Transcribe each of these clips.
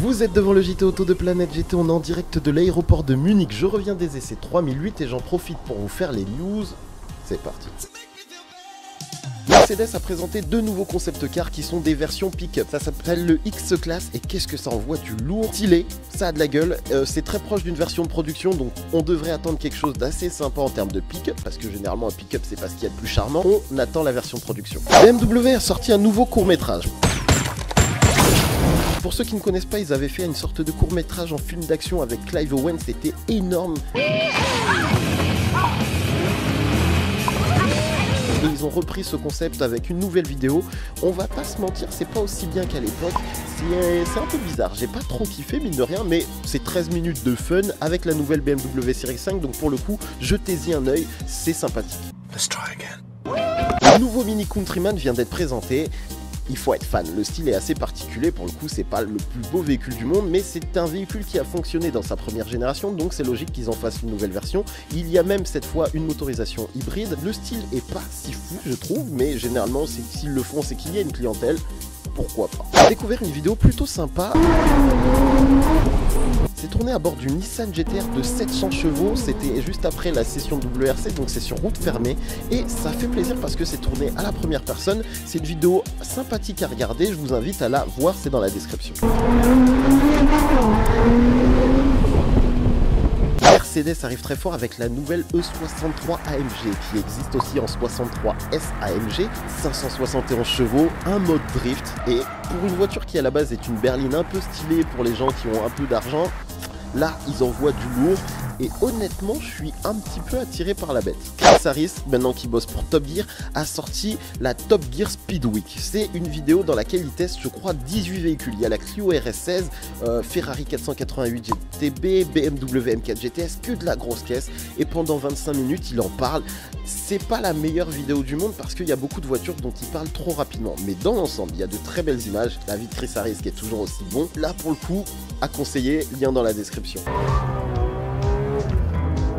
Vous êtes devant le JT Auto de Planète GT, on est en direct de l'aéroport de Munich. Je reviens des essais 3008 et j'en profite pour vous faire les news. C'est parti. Mercedes a présenté deux nouveaux concept cars qui sont des versions pick-up. Ça s'appelle le X-Class et qu'est-ce que ça envoie du lourd, stylé, ça a de la gueule. C'est très proche d'une version de production, donc on devrait attendre quelque chose d'assez sympa en termes de pick-up, parce que généralement un pick-up c'est pas ce qu'il y a de plus charmant. On attend la version de production. BMW a sorti un nouveau court-métrage. Pour ceux qui ne connaissent pas, ils avaient fait une sorte de court-métrage en film d'action avec Clive Owen, c'était énorme. Et ils ont repris ce concept avec une nouvelle vidéo. On va pas se mentir, c'est pas aussi bien qu'à l'époque. C'est un peu bizarre, j'ai pas trop kiffé mine de rien, mais c'est 13 minutes de fun avec la nouvelle BMW Série 5, donc pour le coup, jetez-y un œil, c'est sympathique. Let's try again. Le nouveau Mini Countryman vient d'être présenté. Il faut être fan, le style est assez particulier, pour le coup c'est pas le plus beau véhicule du monde, mais c'est un véhicule qui a fonctionné dans sa première génération, donc c'est logique qu'ils en fassent une nouvelle version. Il y a même cette fois une motorisation hybride, le style est pas si fou je trouve, mais généralement s'ils le font c'est qu'il y a une clientèle, pourquoi pas. J'ai découvert une vidéo plutôt sympa. C'est tourné à bord du Nissan GT-R de 700 chevaux, c'était juste après la session WRC, donc c'est sur route fermée, et ça fait plaisir parce que c'est tourné à la première personne. C'est une vidéo sympathique à regarder, je vous invite à la voir, c'est dans la description. Mercedes arrive très fort avec la nouvelle E63 AMG qui existe aussi en 63S AMG, 571 chevaux, un mode drift, et pour une voiture qui à la base est une berline un peu stylée pour les gens qui ont un peu d'argent, là ils envoient du lourd et honnêtement je suis un petit peu attiré par la bête. Chris Harris, maintenant qui bosse pour Top Gear, a sorti la Top Gear Speed Week. C'est une vidéo dans laquelle il teste je crois 18 véhicules. Il y a la Clio RS16, Ferrari 488 GTB, BMW M4 GTS, que de la grosse caisse, et pendant 25 minutes il en parle. C'est pas la meilleure vidéo du monde parce qu'il y a beaucoup de voitures dont il parle trop rapidement, mais dans l'ensemble il y a de très belles images. La vie de Chris Harris qui est toujours aussi bon, là pour le coup à conseiller, lien dans la description.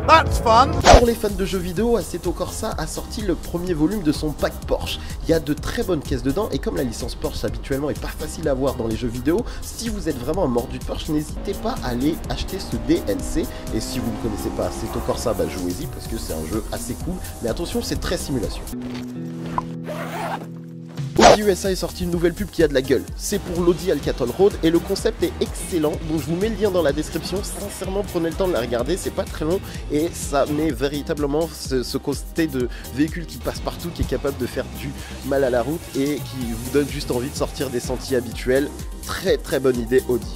That's fun. Pour les fans de jeux vidéo, Assetto Corsa a sorti le premier volume de son pack Porsche. Il y a de très bonnes caisses dedans et comme la licence Porsche habituellement est pas facile à avoir dans les jeux vidéo, si vous êtes vraiment un mordu de Porsche, n'hésitez pas à aller acheter ce DLC. Et si vous ne connaissez pas Assetto Corsa, bah jouez-y parce que c'est un jeu assez cool. Mais attention, c'est très simulation. Audi USA est sorti une nouvelle pub qui a de la gueule. C'est pour l'Audi Alcatol Road et le concept est excellent, donc je vous mets le lien dans la description. Sincèrement, prenez le temps de la regarder, c'est pas très long et ça met véritablement ce côté de véhicule qui passe partout, qui est capable de faire du mal à la route et qui vous donne juste envie de sortir des sentiers habituels. Très très bonne idée Audi.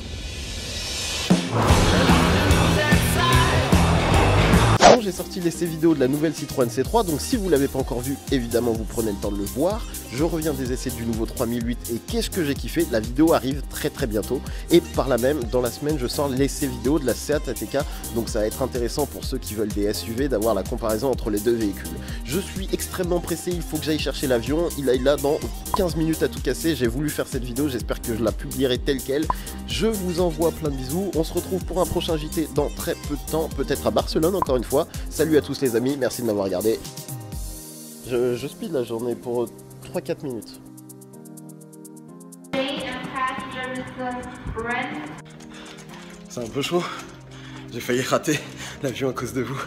J'ai sorti l'essai vidéo de la nouvelle Citroën C3, donc si vous l'avez pas encore vu, évidemment vous prenez le temps de le voir. Je reviens des essais du nouveau 3008 et qu'est-ce que j'ai kiffé, la vidéo arrive très très bientôt et par là même dans la semaine je sors l'essai vidéo de la Seat ATK, donc ça va être intéressant pour ceux qui veulent des SUV d'avoir la comparaison entre les deux véhicules. Je suis extrêmement pressé, il faut que j'aille chercher l'avion, il est là dans 15 minutes à tout casser, j'ai voulu faire cette vidéo, j'espère que je la publierai telle quelle. Je vous envoie plein de bisous, on se retrouve pour un prochain JT dans très peu de temps, peut-être à Barcelone encore une fois. Salut à tous les amis, merci de m'avoir regardé. Je speed la journée pour 3-4 minutes. C'est un peu chaud, j'ai failli rater l'avion à cause de vous.